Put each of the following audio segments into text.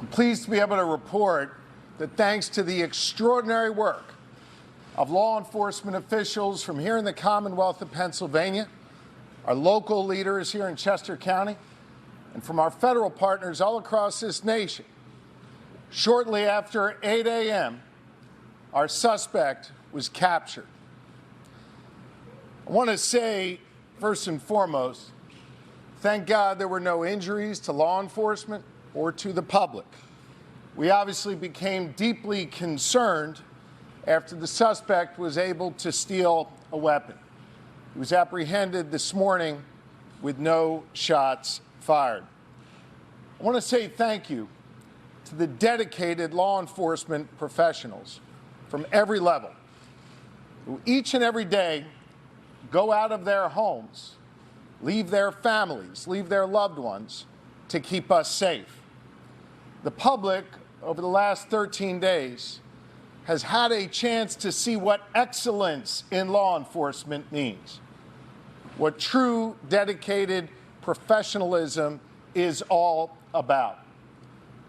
I'm pleased to be able to report that thanks to the extraordinary work of law enforcement officials from here in the Commonwealth of Pennsylvania, our local leaders here in Chester County, and from our federal partners all across this nation, shortly after 8 a.m., our suspect was captured. I want to say, first and foremost, thank God there were no injuries to law enforcement or to the public. We obviously became deeply concerned after the suspect was able to steal a weapon. He was apprehended this morning with no shots fired. I want to say thank you to the dedicated law enforcement professionals from every level who each and every day go out of their homes, leave their families, leave their loved ones to keep us safe. The public, over the last 13 days, has had a chance to see what excellence in law enforcement means, what true, dedicated professionalism is all about.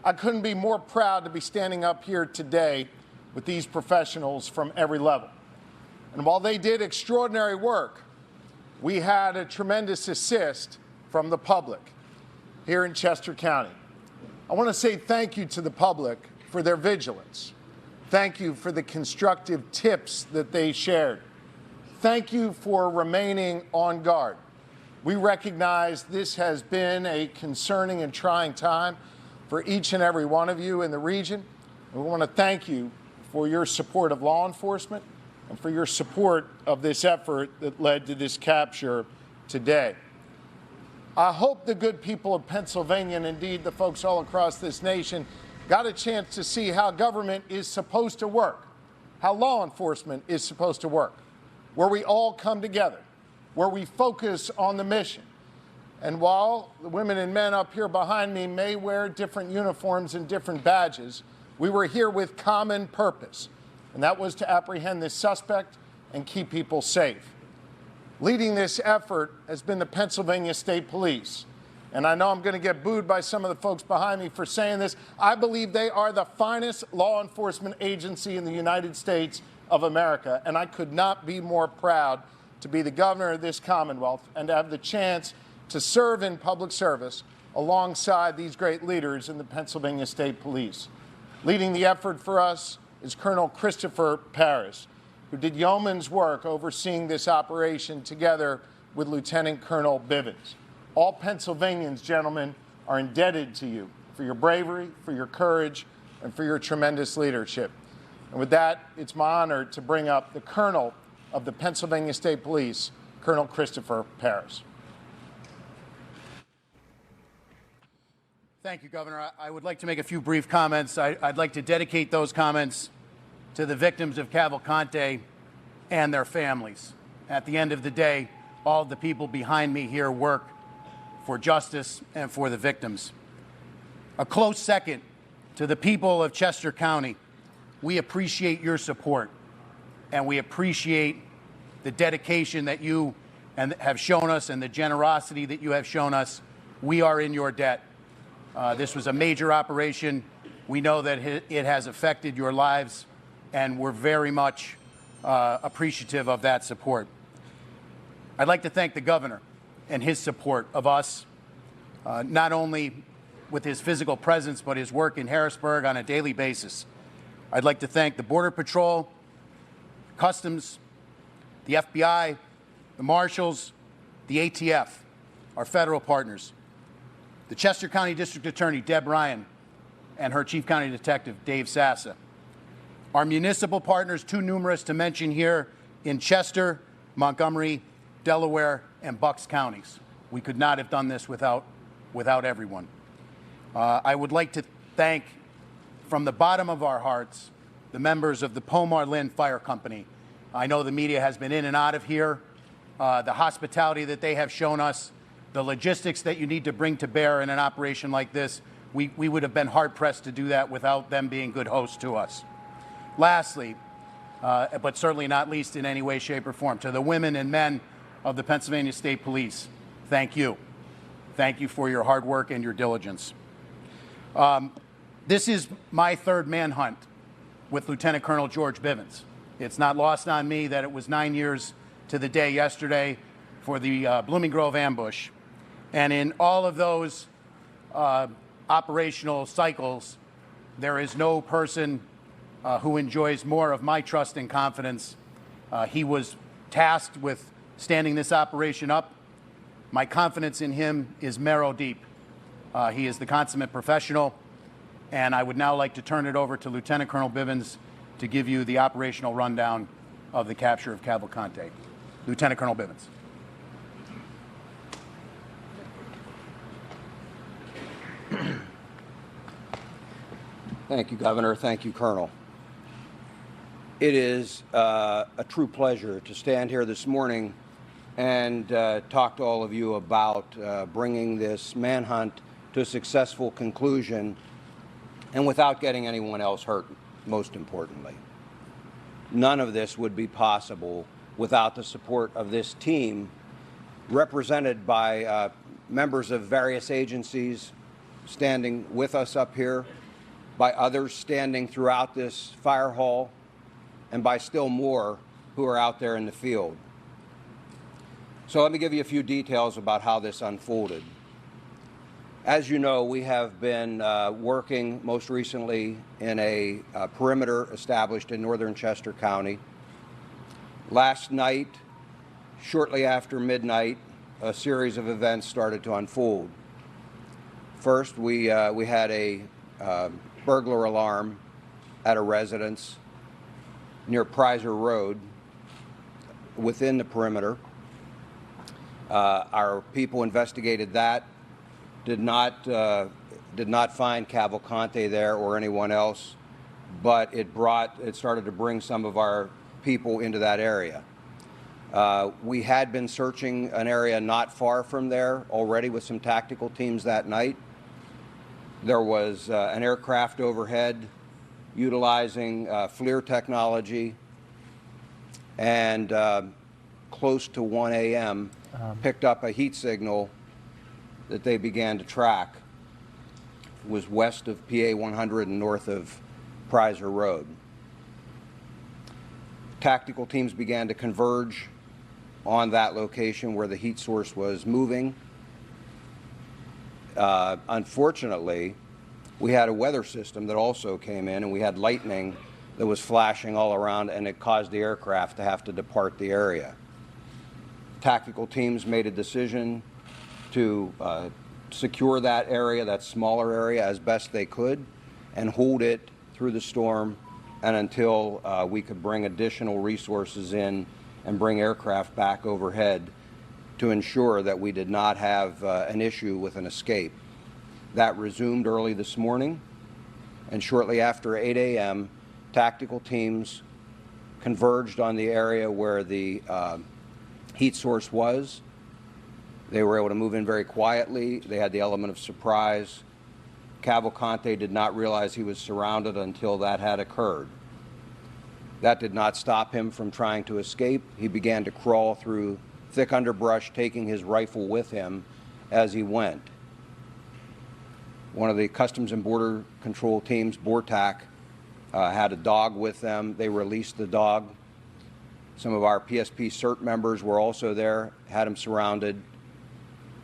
I couldn't be more proud to be standing up here today with these professionals from every level. And while they did extraordinary work, we had a tremendous assist from the public here in Chester County. I want to say thank you to the public for their vigilance. Thank you for the constructive tips that they shared. Thank you for remaining on guard. We recognize this has been a concerning and trying time for each and every one of you in the region. And we want to thank you for your support of law enforcement and for your support of this effort that led to this capture today. I hope the good people of Pennsylvania, and indeed the folks all across this nation, got a chance to see how government is supposed to work, how law enforcement is supposed to work, where we all come together, where we focus on the mission. And while the women and men up here behind me may wear different uniforms and different badges, we were here with common purpose, and that was to apprehend this suspect and keep people safe. Leading this effort has been the Pennsylvania State Police. And I know I'm going to get booed by some of the folks behind me for saying this. I believe they are the finest law enforcement agency in the United States of America. And I could not be more proud to be the governor of this Commonwealth and to have the chance to serve in public service alongside these great leaders in the Pennsylvania State Police. Leading the effort for us is Colonel Christopher Paris, who did yeoman's work overseeing this operation together with Lieutenant Colonel Bivens. All Pennsylvanians, gentlemen, are indebted to you for your bravery, for your courage, and for your tremendous leadership. And with that, it's my honor to bring up the Colonel of the Pennsylvania State Police, Colonel Christopher Paris. Thank you, Governor. I would like to make a few brief comments. I'd like to dedicate those comments to the victims of Cavalcante and their families. At the end of the day, all of the people behind me here work for justice and for the victims. A close second to the people of Chester County. We appreciate your support, and we appreciate the dedication that you have shown us and the generosity that you have shown us. We are in your debt. This was a major operation. We know that it has affected your lives, and we're very much appreciative of that support. I'd like to thank the governor and his support of us, not only with his physical presence, but his work in Harrisburg on a daily basis. I'd like to thank the Border Patrol, Customs, the FBI, the Marshals, the ATF, our federal partners, the Chester County District Attorney, Deb Ryan, and her Chief County Detective, Dave Sassa. Our municipal partners, too numerous to mention here in Chester, Montgomery, Delaware, and Bucks counties. We could not have done this without everyone. I would like to thank, from the bottom of our hearts, the members of the Pomar Lynn Fire Company. I know the media has been in and out of here. The hospitality that they have shown us, the logistics that you need to bring to bear in an operation like this, we would have been hard-pressed to do that without them being good hosts to us. Lastly, but certainly not least in any way, shape, or form, to the women and men of the Pennsylvania State Police, thank you. Thank you for your hard work and your diligence. This is my third manhunt with Lieutenant Colonel George Bivens. It's not lost on me that it was 9 years to the day yesterday for the Blooming Grove ambush. And in all of those operational cycles, there is no person who enjoys more of my trust and confidence. He was tasked with standing this operation up. My confidence in him is marrow deep. He is the consummate professional, and I would now like to turn it over to Lieutenant Colonel Bivens to give you the operational rundown of the capture of Cavalcante. Lieutenant Colonel Bivens. Thank you, Governor. Thank you, Colonel. It is a true pleasure to stand here this morning and talk to all of you about bringing this manhunt to a successful conclusion and without getting anyone else hurt, most importantly. None of this would be possible without the support of this team represented by members of various agencies standing with us up here, by others standing throughout this fire hall, and by still more who are out there in the field. So let me give you a few details about how this unfolded. As you know, we have been working most recently in a perimeter established in northern Chester County. Last night, shortly after midnight, a series of events started to unfold. First, we had a burglar alarm at a residence near Prizer Road within the perimeter. Our people investigated that, did not find Cavalcante there or anyone else, but it started to bring some of our people into that area. We had been searching an area not far from there already with some tactical teams that night. There was an aircraft overhead utilizing FLIR technology, and close to 1 a.m. Picked up a heat signal that they began to track. It was west of PA 100 and north of Prizer Road. Tactical teams began to converge on that location where the heat source was moving. Unfortunately, we had a weather system that also came in, and we had lightning that was flashing all around, and it caused the aircraft to have to depart the area. Tactical teams made a decision to secure that area, that smaller area, as best they could, and hold it through the storm and until we could bring additional resources in and bring aircraft back overhead to ensure that we did not have an issue with an escape. That resumed early this morning, and shortly after 8 a.m., tactical teams converged on the area where the heat source was. They were able to move in very quietly. They had the element of surprise. Cavalcante did not realize he was surrounded until that had occurred. That did not stop him from trying to escape. He began to crawl through thick underbrush, taking his rifle with him as he went. One of the Customs and Border Control teams, BORTAC, had a dog with them. They released the dog. Some of our PSP CERT members were also there, had him surrounded.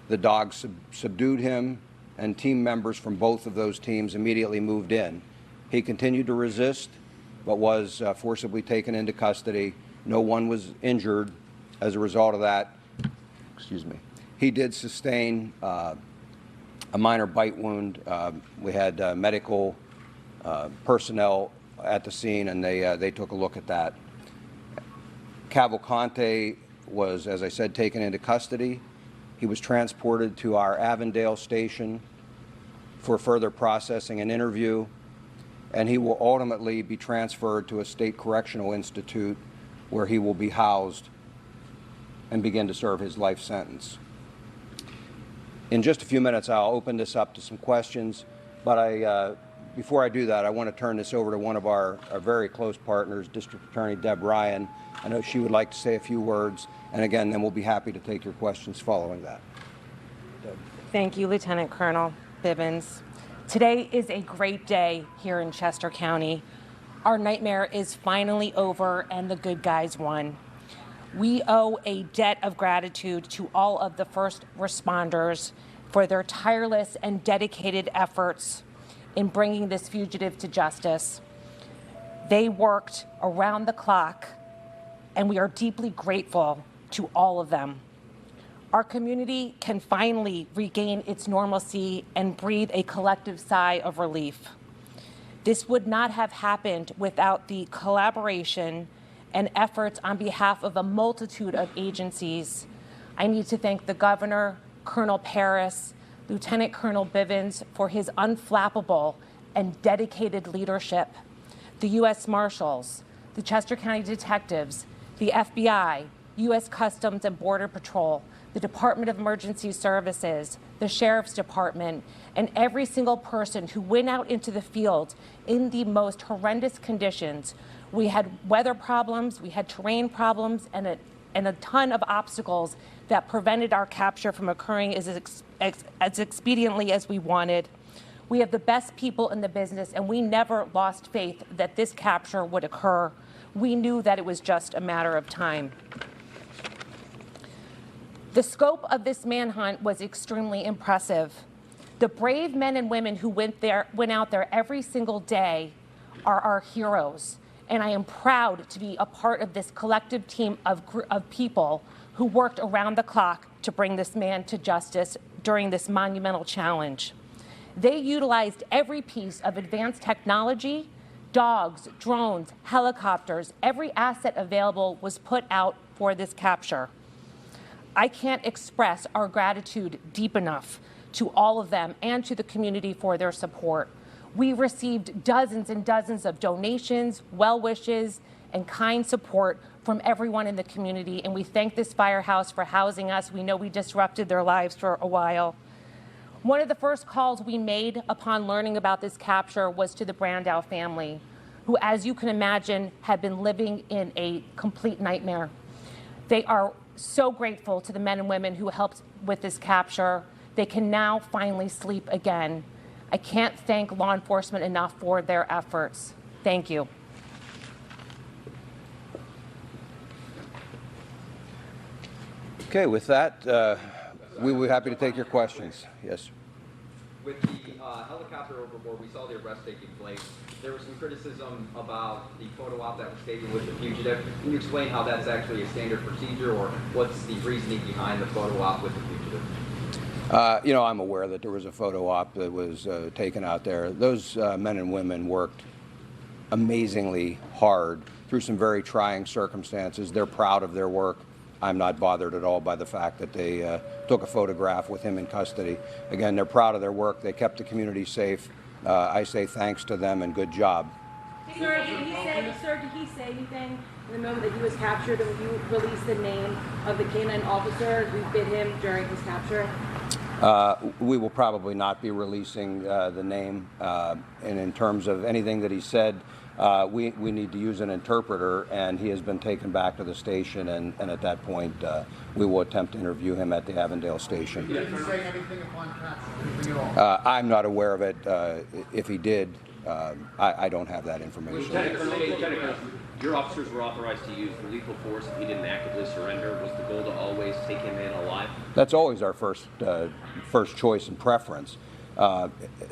The dog subdued him, and team members from both of those teams immediately moved in. He continued to resist, but was forcibly taken into custody. No one was injured as a result of that. Excuse me. He did sustain a minor bite wound. We had medical personnel at the scene, and they took a look at that. Cavalcante was, as I said, taken into custody. He was transported to our Avondale station for further processing and interview, and he will ultimately be transferred to a state correctional institute where he will be housed and begin to serve his life sentence. In just a few minutes, I'll open this up to some questions, but before I do that, I want to turn this over to one of our very close partners, District Attorney Deb Ryan. I know she would like to say a few words, and again, then we'll be happy to take your questions following that. Deb. Thank you, Lieutenant Colonel Bivens. Today is a great day here in Chester County. Our nightmare is finally over and the good guys won. We owe a debt of gratitude to all of the first responders for their tireless and dedicated efforts in bringing this fugitive to justice. They worked around the clock, and we are deeply grateful to all of them. Our community can finally regain its normalcy and breathe a collective sigh of relief. This would not have happened without the collaboration and efforts on behalf of a multitude of agencies. I need to thank the Governor, Colonel Paris, Lieutenant Colonel Bivens for his unflappable and dedicated leadership, the U.S. Marshals, the Chester County Detectives, the FBI, U.S. Customs and Border Patrol, the Department of Emergency Services, the Sheriff's Department, and every single person who went out into the field in the most horrendous conditions. We had weather problems, we had terrain problems, and a ton of obstacles that prevented our capture from occurring as expediently as we wanted. We have the best people in the business, and we never lost faith that this capture would occur. We knew that it was just a matter of time. The scope of this manhunt was extremely impressive. The brave men and women who went out there every single day are our heroes. And I am proud to be a part of this collective team of people who worked around the clock to bring this man to justice during this monumental challenge. They utilized every piece of advanced technology, dogs, drones, helicopters, every asset available was put out for this capture. I can't express our gratitude deep enough to all of them and to the community for their support. We received dozens and dozens of donations, well wishes, and kind support from everyone in the community, and we thank this firehouse for housing us. We know we disrupted their lives for a while. One of the first calls we made upon learning about this capture was to the Brandow family, who, as you can imagine, had been living in a complete nightmare. They are so grateful to the men and women who helped with this capture. They can now finally sleep again. I can't thank law enforcement enough for their efforts. Thank you. Okay, with that, we will be happy to take your questions. Yes. With the helicopter overboard, we saw the arrest taking place. There was some criticism about the photo op that was taken with the fugitive. Can you explain how that's actually a standard procedure, or what's the reasoning behind the photo op with the fugitive? I'm aware that there was a photo op that was taken out there. Those men and women worked amazingly hard through some very trying circumstances. They're proud of their work. I'm not bothered at all by the fact that they took a photograph with him in custody. Again, they're proud of their work. They kept the community safe. I say thanks to them and good job. Sir, did he say anything in the moment that he was captured, and you released the name of the canine officer who bit him during his capture? We will probably not be releasing the name. And in terms of anything that he said, we need to use an interpreter, and he has been taken back to the station, and at that point we will attempt to interview him at the Avondale station. He didn't say anything upon capture, anything at all? I'm not aware of it. If he did, I don't have that information. Lieutenant, your officers were authorized to use lethal force if he didn't actively surrender. Was the goal to always take him in alive? That's always our first choice and preference.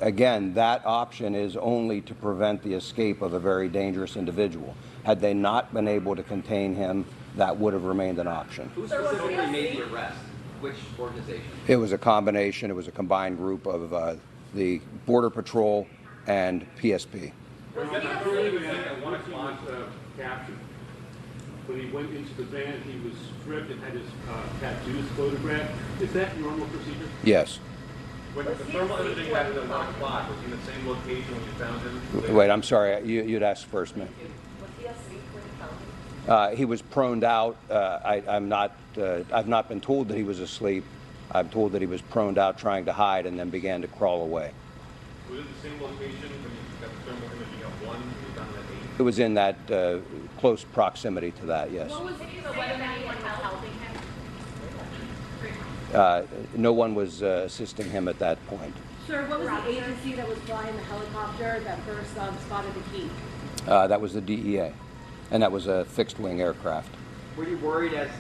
Again, that option is only to prevent the escape of a very dangerous individual. Had they not been able to contain him, that would have remained an option. Who specifically made the arrest? Which organization? It was a combination. It was a combined group of the Border Patrol and PSP. At 1 o'clock captured. When he went into the van, he was stripped and had his tattoos photographed. Is that normal procedure? Yes. When the thermal imaging happened at 1 o'clock, was he in the same location when you found him? Wait, I'm sorry. You'd ask first, man. Was he asleep when you found him? He was proned out. I've not been told that he was asleep. I'm told that he was proned out trying to hide and then began to crawl away. Was it the same location when you got the thermal imaging at 1 and you found him at 8? It was in that close proximity to that, yes. What was it whether anyone was helping him? No one was assisting him at that point. Sir, what was the agency that was flying the helicopter that first spotted the key? That was the DEA, and that was a fixed-wing aircraft. Were you worried as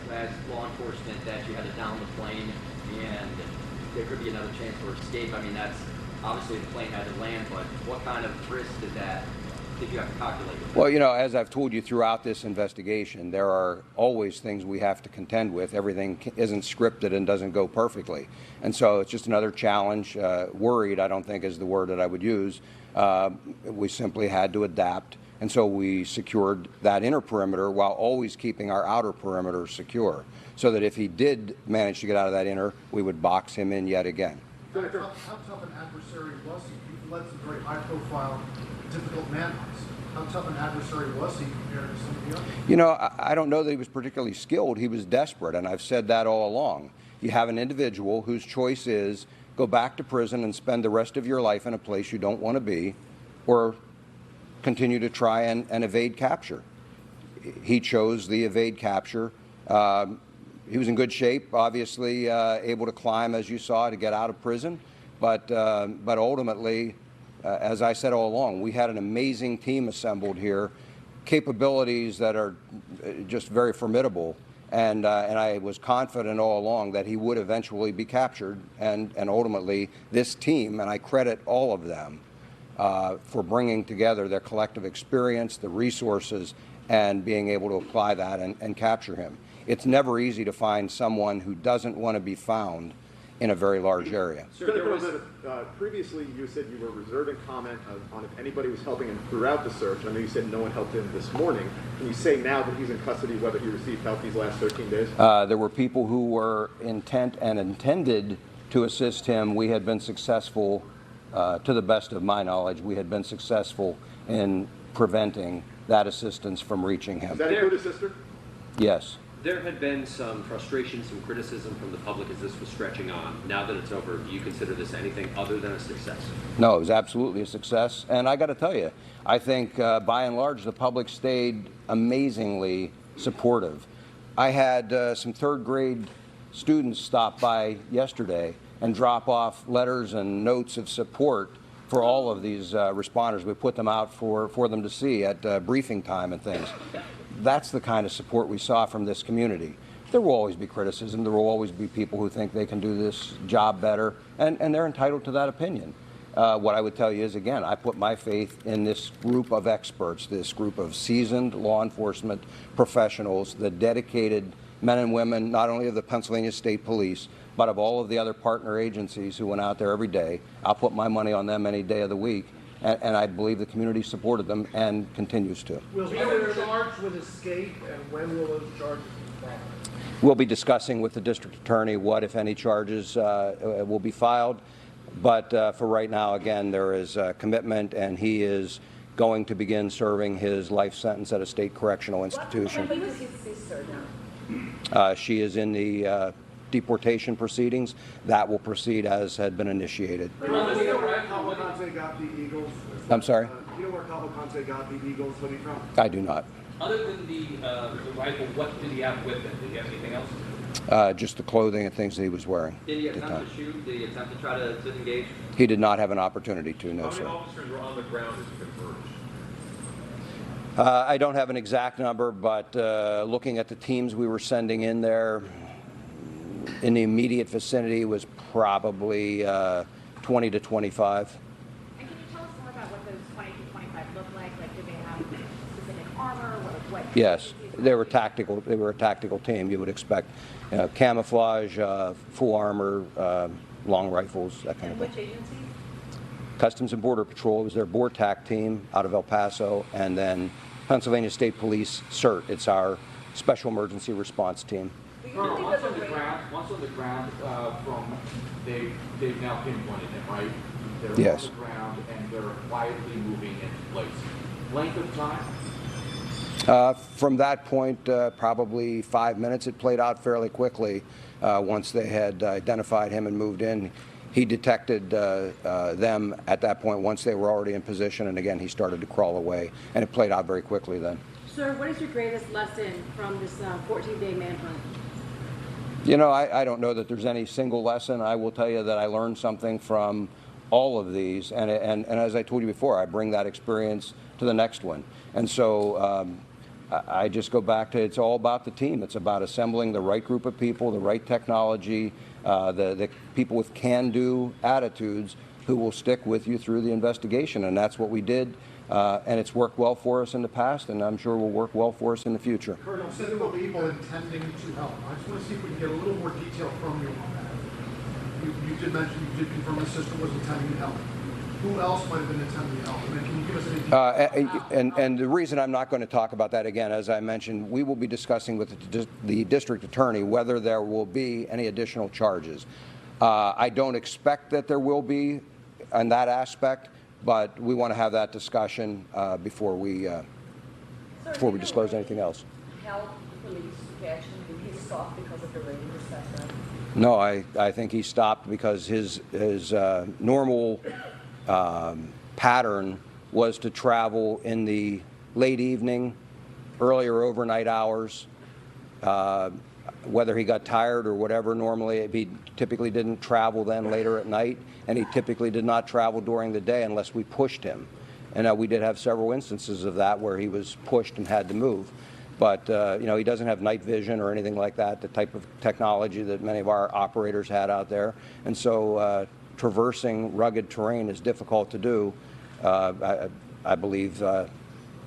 law enforcement that you had to down the plane and there could be another chance for escape? I mean, that's obviously the plane had to land, but what kind of risk did you have to calculate? Well, you know, as I've told you throughout this investigation, there are always things we have to contend with. Everything isn't scripted and doesn't go perfectly. And so it's just another challenge. Worried, I don't think, is the word that I would use. We simply had to adapt. And so we secured that inner perimeter while always keeping our outer perimeter secure, so that if he did manage to get out of that inner, we would box him in yet again. How tough an adversary was he? You've led some very high-profile, difficult manhunts. How tough an adversary was he compared to some of the others? You know, I don't know that he was particularly skilled. He was desperate, and I've said that all along. You have an individual whose choice is go back to prison and spend the rest of your life in a place you don't want to be, or continue to try and evade capture. He chose the evade capture. He was in good shape, obviously able to climb, as you saw, to get out of prison. But ultimately, as I said all along, we had an amazing team assembled here, capabilities that are just very formidable. And I was confident all along that he would eventually be captured. And ultimately, this team, and I credit all of them, for bringing together their collective experience, the resources, and being able to apply that and capture him. It's never easy to find someone who doesn't want to be found in a very large area. Previously, you said you were reserving comment on if anybody was helping him throughout the search. I know you said no one helped him this morning. Can you say now that he's in custody whether he received help these last 13 days? There were people who were intent and intended to assist him. We had been successful. To the best of my knowledge, we had been successful in preventing that assistance from reaching him. Does that include his sister? Yes. There had been some frustration, some criticism from the public as this was stretching on. Now that it's over, do you consider this anything other than a success? No, it was absolutely a success. And I got to tell you, I think by and large the public stayed amazingly supportive. I had some third grade students stop by yesterday and drop off letters and notes of support for all of these responders. We put them out for them to see at briefing time and things. That's the kind of support we saw from this community. There will always be criticism. There will always be people who think they can do this job better, and they're entitled to that opinion. What I would tell you is, again, I put my faith in this group of experts, this group of seasoned law enforcement professionals, the dedicated men and women, not only of the Pennsylvania State Police, but of all of the other partner agencies who went out there every day. I'll put my money on them any day of the week, and I believe the community supported them and continues to. Will he be charged with escape, and when will those charges be filed? We'll be discussing with the district attorney what, if any, charges will be filed. But for right now, again, there is a commitment, and he is going to begin serving his life sentence at a state correctional institution. When was his sister now? She is in the deportation proceedings. That will proceed as had been initiated. Do you know where Cavalcante got the Eagles? I'm sorry? Do you know where Cavalcante got the Eagles hoodie from? I do not. Other than the rifle, what did he have with him? Did he have anything else? Just the clothing and things that he was wearing. Did he at the time. attempt to shoot? Did he attempt to try to engage? He did not have an opportunity to, no, How many sir. officers were on the ground as you converged? I don't have an exact number, but looking at the teams we were sending in there, in the immediate vicinity was probably 20 to 25. And can you tell us more about what those 20 to 25 look like? Like, did they have specific armor? What Yes, they were tactical. They were a tactical team. You would expect, camouflage, full armor, long rifles, that kind of thing. Which agency? Customs and Border Patrol was their BORTAC team out of El Paso, and then Pennsylvania State Police CERT. It's our Special Emergency Response Team. Once on the ground, they've now pinpointed him, right? They're Yes. on the ground and they're quietly moving into place. Length of time? From that point, probably 5 minutes. It played out fairly quickly once they had identified him and moved in. He detected them at that point once they were already in position, and again, he started to crawl away, and it played out very quickly then. Sir, what is your greatest lesson from this 14-day manhunt? You know, I don't know that there's any single lesson. I will tell you that I learned something from all of these, and as I told you before, I bring that experience to the next one. And so I just go back to, it's all about the team. It's about assembling the right group of people, the right technology, the people with can-do attitudes who will stick with you through the investigation, and that's what we did. And it's worked well for us in the past, and I'm sure will work well for us in the future. Colonel, said there were people intending to help. I just want to see if we can get a little more detail from you on that. You did mention, you did confirm the sister was intending to help. Who else might have been intending to help? And then can you give us any details? And the reason I'm not going to talk about that again, as I mentioned, we will be discussing with the district attorney whether there will be any additional charges. I don't expect that there will be on that aspect, but we want to have that discussion before we disclose anything else. Help police catching him? He stopped because of the rain, is that right? No, I think he stopped because his normal pattern was to travel in the late evening, early or overnight hours. Whether he got tired or whatever, normally he typically didn't travel then later at night, and he typically did not travel during the day unless we pushed him. And we did have several instances of that where he was pushed and had to move. But he doesn't have night vision or anything like that, the type of technology that many of our operators had out there. And so traversing rugged terrain is difficult to do. I believe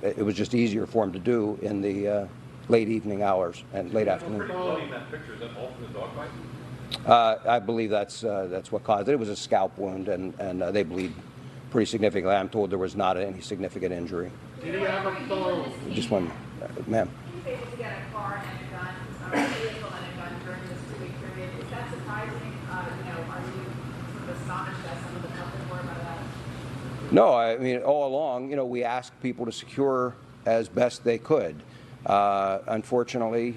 it was just easier for him to do in the late evening hours and late afternoon. I believe that's what caused it. It was a scalp wound, and they bleed pretty significantly. I'm told there was not any significant injury. Did he have a phone? Just one, ma'am. He was able to get a car and a gun, or a vehicle and a gun during this 2-week period. Is that surprising? Are you sort of astonished as some of the public were about that? No, I mean, all along, we asked people to secure as best they could. Unfortunately,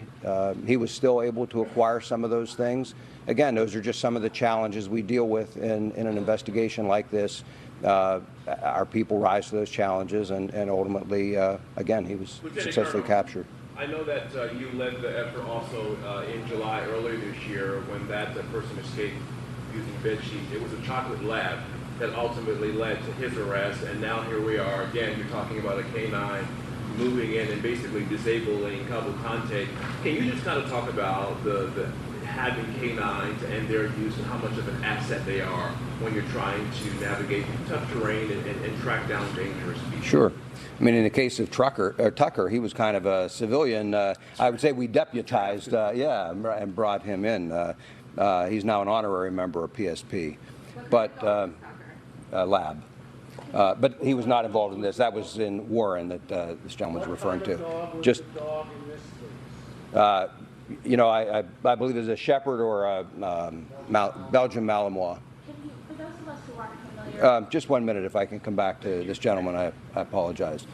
he was still able to acquire some of those things. Again, those are just some of the challenges we deal with in an investigation like this. Our people rise to those challenges, and ultimately, again, he was successfully captured. I know that you led the effort also in July earlier this year when that person escaped using bed sheets. It was a chocolate lab that ultimately led to his arrest, and now here we are again. You're talking about a canine moving in and basically disabling Cavalcante. Can you just kind of talk about the having canines and their use and how much of an asset they are when you're trying to navigate tough terrain and track down dangerous people? Sure. I mean, in the case of Tucker, he was kind of a civilian. I would say we deputized, and brought him in. He's now an honorary member of PSP, but lab. But he was not involved in this. That was in Warren that this gentleman was referring to. Just, I believe it's a Shepherd or a Belgian Malinois. For those of us who aren't familiar, just 1 minute, if I can come back to this gentleman, I apologize.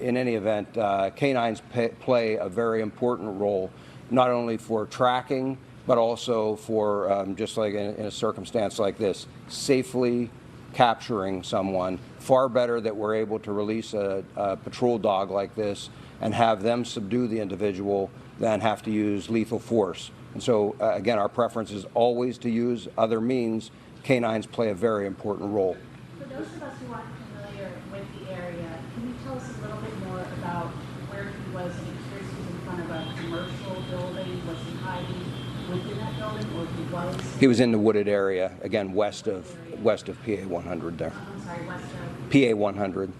In any event, canines play a very important role, not only for tracking, but also for, just like in a circumstance like this, safely capturing someone. Far better that we're able to release a patrol dog like this and have them subdue the individual than have to use lethal force. And so, again, our preference is always to use other means. Canines play a very important role. for those of us who aren't familiar with the area, can you tell us a little bit more about where he was? He appears he was in front of a commercial building. Was he hiding within that building, or he was? He was in the wooded area, again, west of PA 100 there. I'm sorry, west of? PA 100. Okay.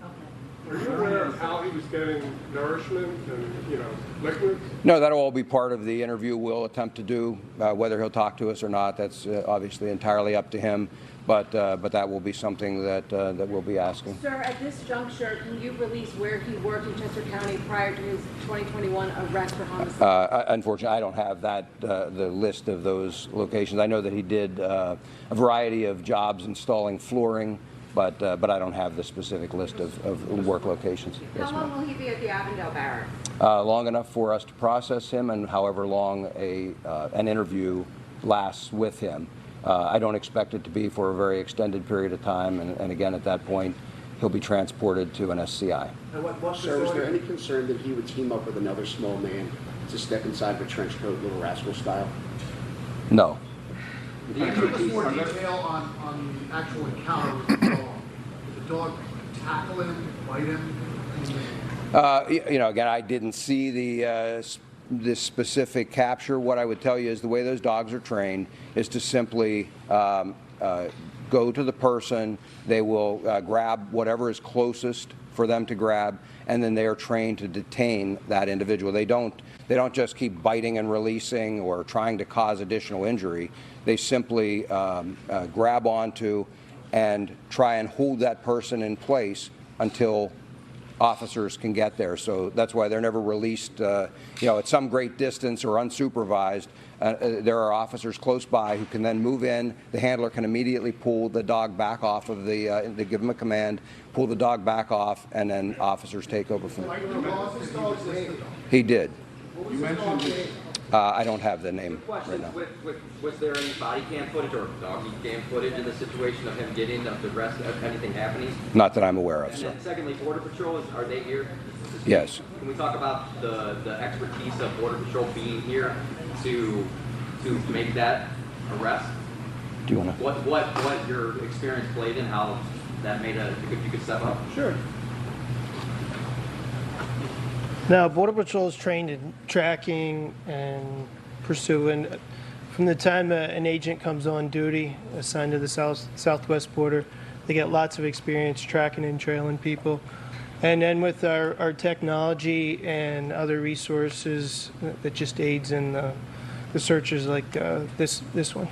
Are you aware of how he was getting nourishment and, liquids? No, that'll all be part of the interview we'll attempt to do. Whether he'll talk to us or not, that's obviously entirely up to him. But that will be something that we'll be asking. Sir, at this juncture, can you release where he worked in Chester County prior to his 2021 arrest for homicide? Unfortunately, I don't have that the list of those locations. I know that he did a variety of jobs installing flooring, but I don't have the specific list of work locations. How long will he be at the Avondale Barracks? Long enough for us to process him, and however long an interview lasts with him. I don't expect it to be for a very extended period of time, and again, at that point, he'll be transported to an SCI. Sir, was there any concern that he would team up with another small man to step inside of a trench coat, Little Rascal style? No. The Give us more detail on the actual encounter with the dog. Did the dog tackle him, bite him? Again, I didn't see this specific capture. What I would tell you is the way those dogs are trained is to simply go to the person. They will grab whatever is closest for them to grab, and then they are trained to detain that individual. They don't just keep biting and releasing or trying to cause additional injury. They simply grab onto and try and hold that person in place until officers can get there. So that's why they're never released, at some great distance or unsupervised. There are officers close by who can then move in. The handler can immediately pull the dog back off of they give them a command, pull the dog back off, and then officers take over from there. He did. You mentioned I don't have the name right now. Was there any body cam footage or doggy cam footage in the situation of him getting the rest of anything happening? Not that I'm aware of, And sir. then secondly, Border Patrol, are they here? Yes. Can we talk about the expertise of Border Patrol being here to make that arrest? Do you want to? What your experience played in, how that made you could step up? Sure. Now, Border Patrol is trained in tracking and pursuing. From the time an agent comes on duty, assigned to the southwest border, they get lots of experience tracking and trailing people. And then with our technology and other resources that just aids in the searches like this one.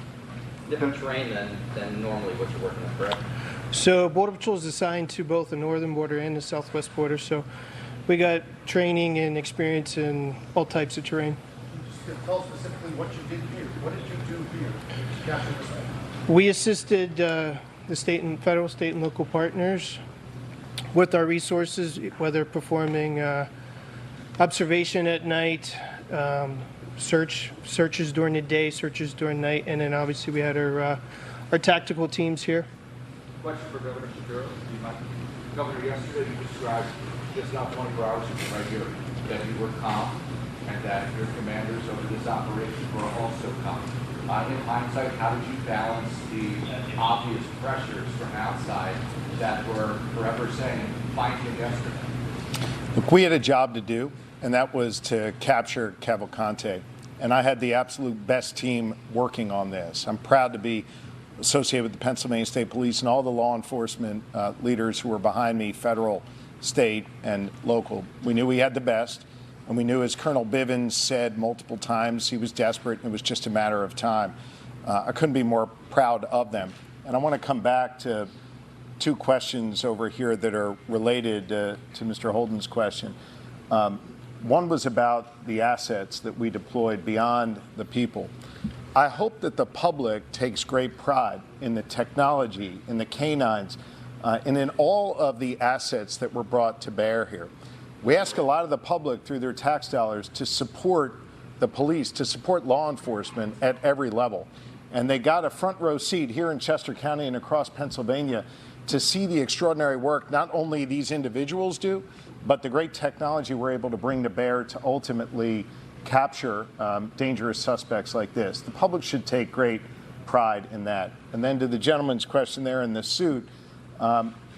Different terrain than normally what you're working on, correct? So Border Patrol is assigned to both the northern border and the southwest border. So we got training and experience in all types of terrain. Just tell us specifically what you did here. What did you do here to capture this man? We assisted the federal, state, and local partners with our resources, whether performing observation at night, searches during the day, searches during night, and then obviously we had our tactical teams here. question for Governor Shapiro. Governor, yesterday you described just now 24 hours ago right here that you were calm and that your commanders over this operation were also calm. In hindsight, how did you balance the obvious pressures from outside that were forever saying, find him yesterday? Look, we had a job to do, and that was to capture Cavalcante. And I had the absolute best team working on this. I'm proud to be associated with the Pennsylvania State Police and all the law enforcement leaders who were behind me, federal, state, and local. We knew we had the best, and we knew, as Colonel Bivens said multiple times, he was desperate, and it was just a matter of time. I couldn't be more proud of them. And I want to come back to two questions over here that are related to Mr. Holden's question. One was about the assets that we deployed beyond the people. I hope that the public takes great pride in the technology, in the canines, and in all of the assets that were brought to bear here. We ask a lot of the public through their tax dollars to support the police, to support law enforcement at every level. And they got a front row seat here in Chester County and across Pennsylvania to see the extraordinary work not only these individuals do, but the great technology we're able to bring to bear to ultimately capture dangerous suspects like this. The public should take great pride in that. And then to the gentleman's question there in the suit,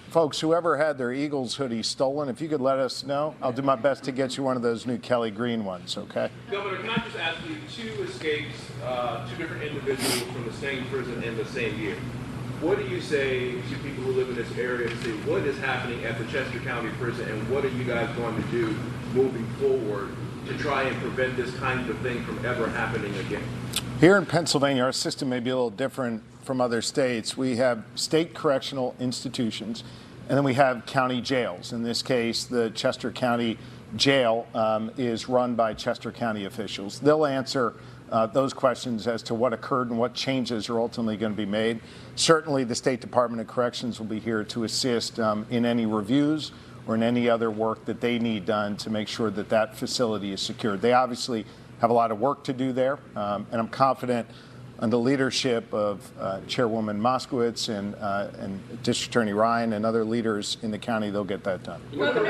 folks, whoever had their Eagles hoodie stolen, if you could let us know, I'll do my best to get you one of those new Kelly Green ones, okay? Governor, can I just ask you, two escapes, two different individuals from the same prison in the same year. What do you say to people who live in this area to see what is happening at the Chester County Prison, and what are you guys going to do moving forward to try and prevent this kind of thing from ever happening again? Here in Pennsylvania, our system may be a little different from other states. We have state correctional institutions, and then we have county jails. In this case, the Chester County Jail is run by Chester County officials. They'll answer those questions as to what occurred and what changes are ultimately going to be made. Certainly, the State Department of Corrections will be here to assist in any reviews or in any other work that they need done to make sure that that facility is secured. They obviously have a lot of work to do there, and I'm confident under the leadership of Chairwoman Moskowitz and District Attorney Ryan and other leaders in the county, they'll get that done. Governor,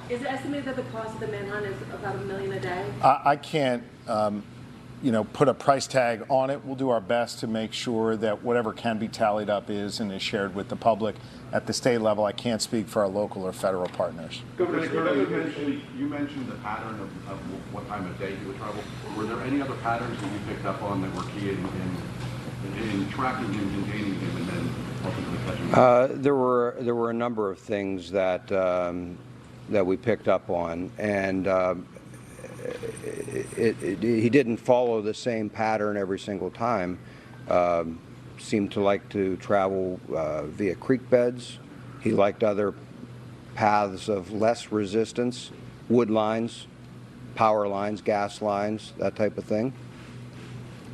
is it estimated that the cost of the manhunt is about $1 million a day? I can't put a price tag on it. We'll do our best to make sure that whatever can be tallied up is and is shared with the public. At the state level, I can't speak for our local or federal partners. Governor, you mentioned the pattern of what time of day he would travel. Were there any other patterns that you picked up on that were key in tracking him, containing him, and then ultimately catching him? There were a number of things that that we picked up on, and he didn't follow the same pattern every single time. Seemed to like to travel via creek beds. He liked other paths of less resistance, wood lines, power lines, gas lines, that type of thing.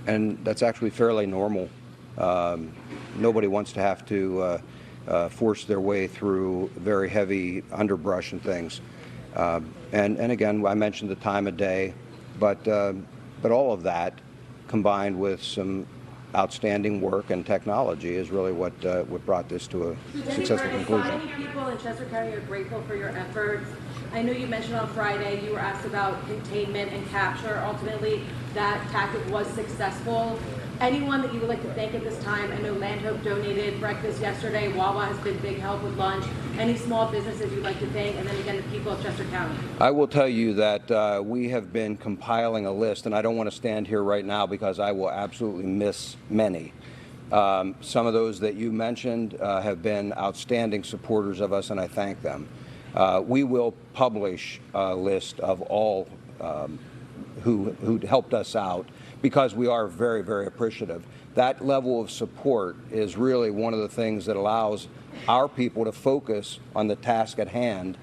And that's actually fairly normal. Nobody wants to have to force their way through very heavy underbrush and things. And again, I mentioned the time of day, but all of that combined with some outstanding work and technology is really what brought this to a successful conclusion. So many people in Chester County are grateful for your efforts. I know you mentioned on Friday you were asked about containment and capture. Ultimately, that tactic was successful. Anyone that you would like to thank at this time? I know Land Hope donated breakfast yesterday. Wawa has been big help with lunch. Any small businesses you'd like to thank? And then again, the people of Chester County. I will tell you that we have been compiling a list, and I don't want to stand here right now because I will absolutely miss many. Some of those that you mentioned have been outstanding supporters of us, and I thank them. We will publish a list of all who helped us out, because we are very, very appreciative. That level of support is really one of the things that allows our people to focus on the task at hand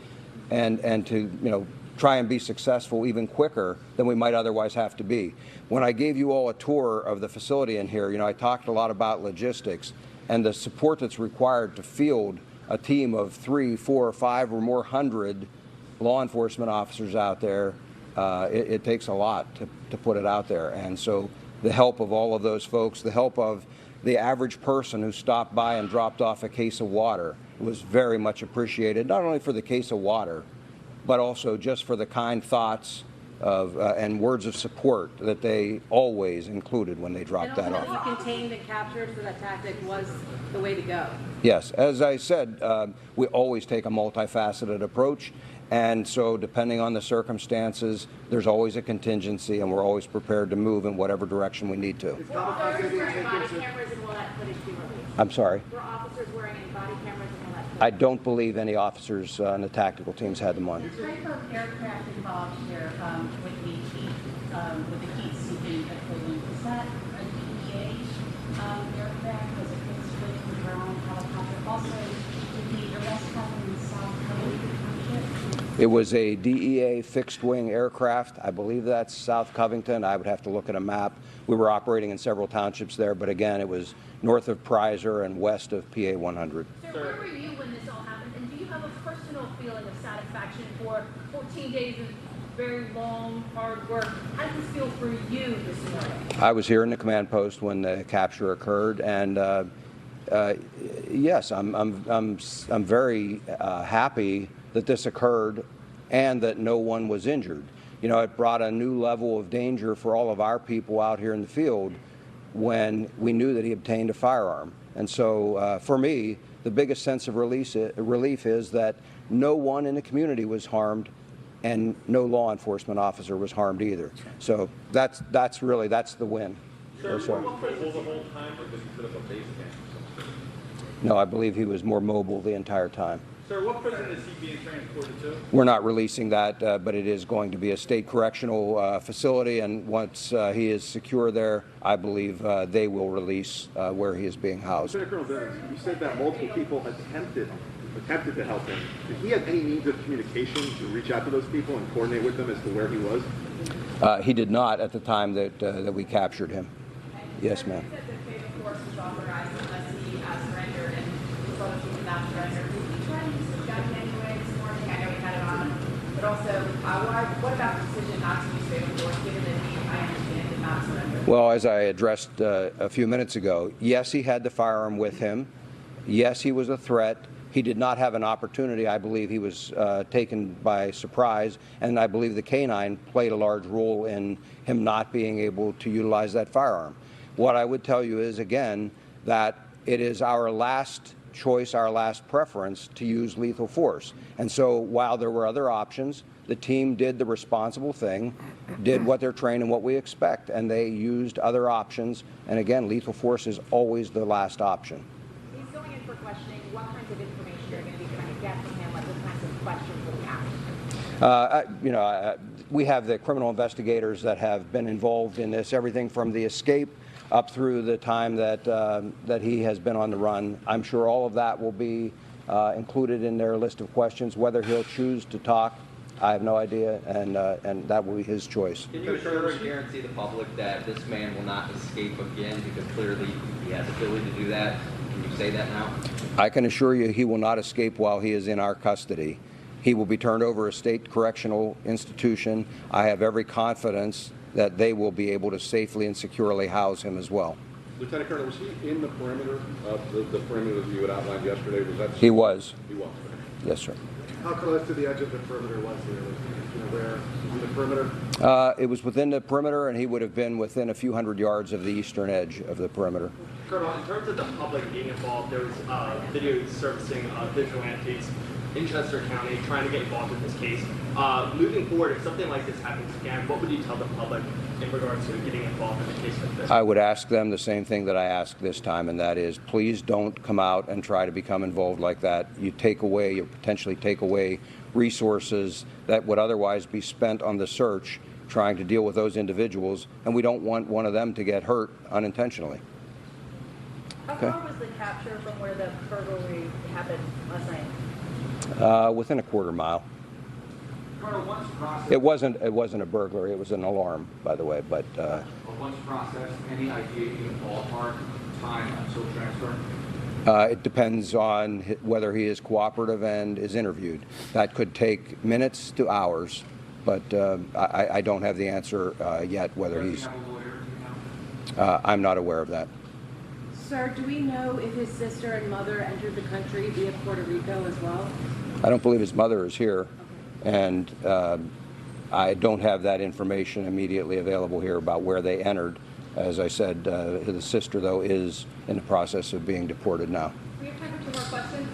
and to try and be successful even quicker than we might otherwise have to be. When I gave you all a tour of the facility in here, I talked a lot about logistics and the support that's required to field a team of 3, 4, 5 or more hundred law enforcement officers out there. It takes a lot to put it out there. And so the help of all of those folks, the help of the average person who stopped by and dropped off a case of water was very much appreciated, not only for the case of water, but also just for the kind thoughts of, and words of support that they always included when they dropped that off. And ultimately contained and captured, so that tactic was the way to go. Yes, as I said, we always take a multifaceted approach. And so depending on the circumstances, there's always a contingency, and we're always prepared to move in whatever direction we need to. Were officers wearing body cameras, and will that footage be released? I'm sorry? Were officers wearing any body cameras, and will that footage? I don't believe any officers on the tactical teams had them on. The type of aircraft involved here with the heat-seeking equivalent, is that a DEA aircraft? Was it fixed wing, drone, helicopter? Also, did the arrest happen in South Covington? It was a DEA fixed-wing aircraft. I believe that's South Covington. I would have to look at a map. We were operating in several townships there, but again, it was north of Prizer and west of PA 100. Sir, where were you when this all happened? And do you have a personal feeling of satisfaction for 14 days of very long, hard work? How does this feel for you this morning? I was here in the command post when the capture occurred, and yes, I'm very happy that this occurred and that no one was injured. It brought a new level of danger for all of our people out here in the field when we knew that he obtained a firearm. And so for me, the biggest sense of relief is that no one in the community was harmed and no law enforcement officer was harmed either. So that's the win. Sir, was he mobile the whole time, or did he set up a base camp? No, I believe he was more mobile the entire time. Sir, what prison is he being transported to? We're not releasing that, but it is going to be a state correctional facility, and once he is secure there, I believe they will release where he is being housed. Lieutenant Colonel Dennis, you said that multiple people attempted to help him. Did he have any means of communication to reach out to those people and coordinate with them as to where he was? He did not at the time that we captured him. Yes, ma'am. But also, what about the decision not to use fatal force, given that he, I understand, did not surrender? Well, as I addressed a few minutes ago, yes, he had the firearm with him. Yes, he was a threat. He did not have an opportunity. I believe he was taken by surprise, and I believe the canine played a large role in him not being able to utilize that firearm. What I would tell you is, again, that it is our last choice, our last preference to use lethal force. And so while there were other options, the team did the responsible thing, did what they're trained and what we expect, and they used other options. And again, lethal force is always the last option. He's going in for questioning. What kinds of information are you going to be trying to get from him? Like what kinds of questions will he ask? We have the criminal investigators that have been involved in this, everything from the escape up through the time that he has been on the run. I'm sure all of that will be included in their list of questions. Whether he'll choose to talk, I have no idea, and that will be his choice. Can you assure and guarantee the public that this man will not escape again, because clearly he has the ability to do that? Can you say that now? I can assure you he will not escape while he is in our custody. He will be turned over to a state correctional institution. I have every confidence that they will be able to safely and securely house him as well. Lieutenant Colonel, was he in the perimeter of the perimeter that you had outlined yesterday? Was that? He was. He was. Yes, sir. How close to the edge of the perimeter was he? Where in the perimeter? It was within the perimeter, and he would have been within a few hundred yards of the eastern edge of the perimeter. Colonel, in terms of the public being involved, there was video surfacing vigilantes in Chester County trying to get involved in this case. Moving forward, if something like this happens again, what would you tell the public in regards to getting involved in a case like this? I would ask them the same thing that I asked this time, and that is, please don't come out and try to become involved like that. You potentially take away resources that would otherwise be spent on the search trying to deal with those individuals, and we don't want one of them to get hurt unintentionally. How far was the capture from where the burglary happened last night? Within a quarter mile. Colonel, once processed, It wasn't a burglary. It was an alarm, by the way. But once processed, any idea in ballpark time until transfer? it depends on whether he is cooperative and is interviewed. That could take minutes to hours, but I don't have the answer yet. Whether he's, I'm not aware of that. Sir, do we know if his sister and mother entered the country via Puerto Rico as well? I don't believe his mother is here, and I don't have that information immediately available here about where they entered. As I said, the sister, though, is in the process of being deported now. We have time for 2 more questions.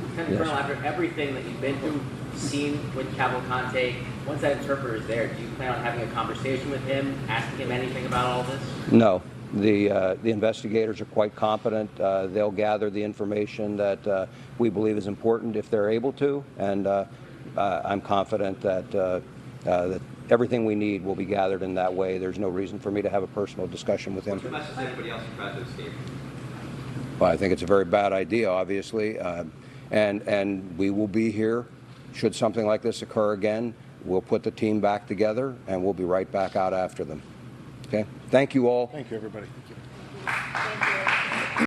Lieutenant Yes. Colonel, after everything that you've been through, seen with Cavalcante, once that interpreter is there, do you plan on having a conversation with him, asking him anything about all this? No. The investigators are quite competent. They'll gather the information that we believe is important if they're able to, and I'm confident that everything we need will be gathered in that way. There's no reason for me to have a personal discussion with him. What's your message to anybody else who tried to escape? Well, I think it's a very bad idea, obviously, and we will be here should something like this occur again. We'll put the team back together, and we'll be right back out after them. Okay? Thank you all. Thank you, everybody. Thank you.